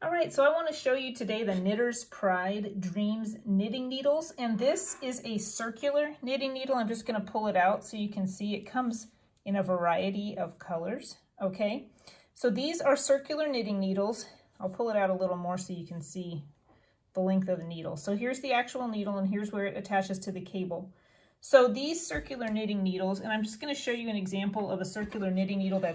All right, so I want to show you today the Knitter's Pride Dreamz knitting needles, and this is a circular knitting needle. I'm just going to pull it out so you can see it comes in a variety of colors, okay? So these are circular knitting needles. I'll pull it out a little more so you can see the length of the needle. So here's the actual needle, and here's where it attaches to the cable. So these circular knitting needles, and I'm just going to show you an example of a circular knitting needle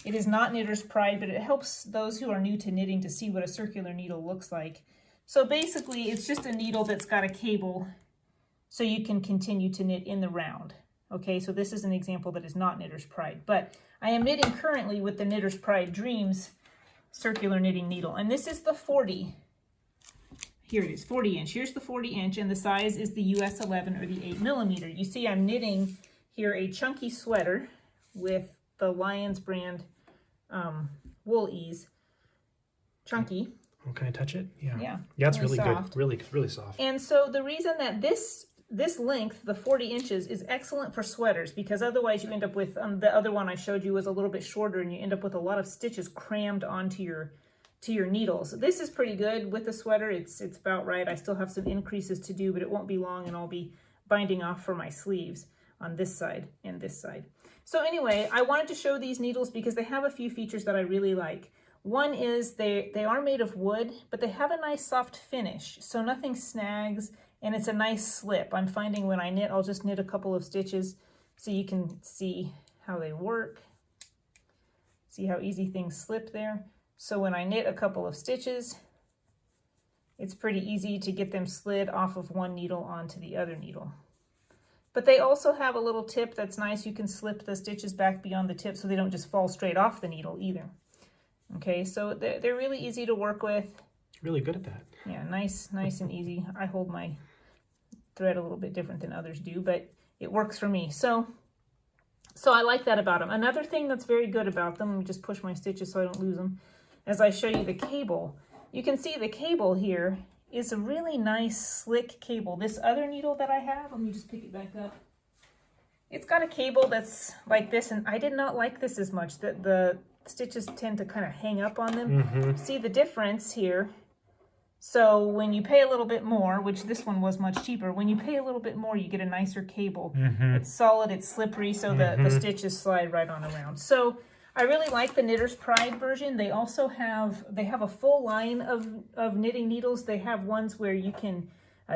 it is not Knitter's Pride, but it helps those who are new to knitting to see what a circular needle looks like. So basically, it's just a needle that's got a cable so you can continue to knit in the round. Okay, so this is an example that is not Knitter's Pride, but I am knitting currently with the Knitter's Pride Dreamz circular knitting needle, and this is the 40. Here it is, 40 inch. Here's the 40 inch, and the size is the US 11 or the 8mm. You see I'm knitting here a chunky sweater with the Lions brand wool ease. Chunky. Oh, can I touch it? Yeah. Yeah, It's really soft. good. Really soft. And so the reason that this length, the 40 inches, is excellent for sweaters, because otherwise you end up with, the other one I showed you was a little bit shorter, and you end up with a lot of stitches crammed onto your needles. This is pretty good with the sweater. It's about right. I still have some increases to do, but it won't be long, and I'll be binding off for my sleeves on this side and this side. So anyway, I wanted to show these needles because they have a few features that I really like. One is they are made of wood, but they have a nice soft finish, so nothing snags, and it's a nice slip. I'm finding when I knit, I'll just knit a couple of stitches so you can see how they work. See how easy things slip there? So when I knit a couple of stitches, it's pretty easy to get them slid off of one needle onto the other needle. But they also have a little tip that's nice. You can slip the stitches back beyond the tip so they don't just fall straight off the needle either. Okay, so they're really easy to work with. Really good at that. Yeah, nice and easy. I hold my thread a little bit different than others do, but it works for me. So I like that about them. Another thing that's very good about them, let me just push my stitches so I don't lose them, as I show you the cable. You can see the cable here is a really nice slick cable. This other needle that I have, let me just pick it back up. It's got a cable that's like this, and I did not like this as much. The stitches tend to kind of hang up on them. See the difference here? So when you pay a little bit more, which this one was much cheaper, when you pay a little bit more, you get a nicer cable. It's solid, it's slippery, so the stitches slide right on around. So I really like the Knitter's Pride version. They also have a full line of knitting needles. They have ones where you can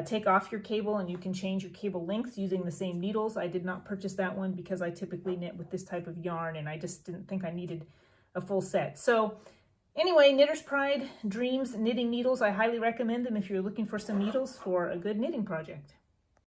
take off your cable and you can change your cable lengths using the same needles. I did not purchase that one because I typically knit with this type of yarn, and I just didn't think I needed a full set. So anyway, Knitter's Pride Dreamz knitting needles, I highly recommend them if you're looking for some needles for a good knitting project.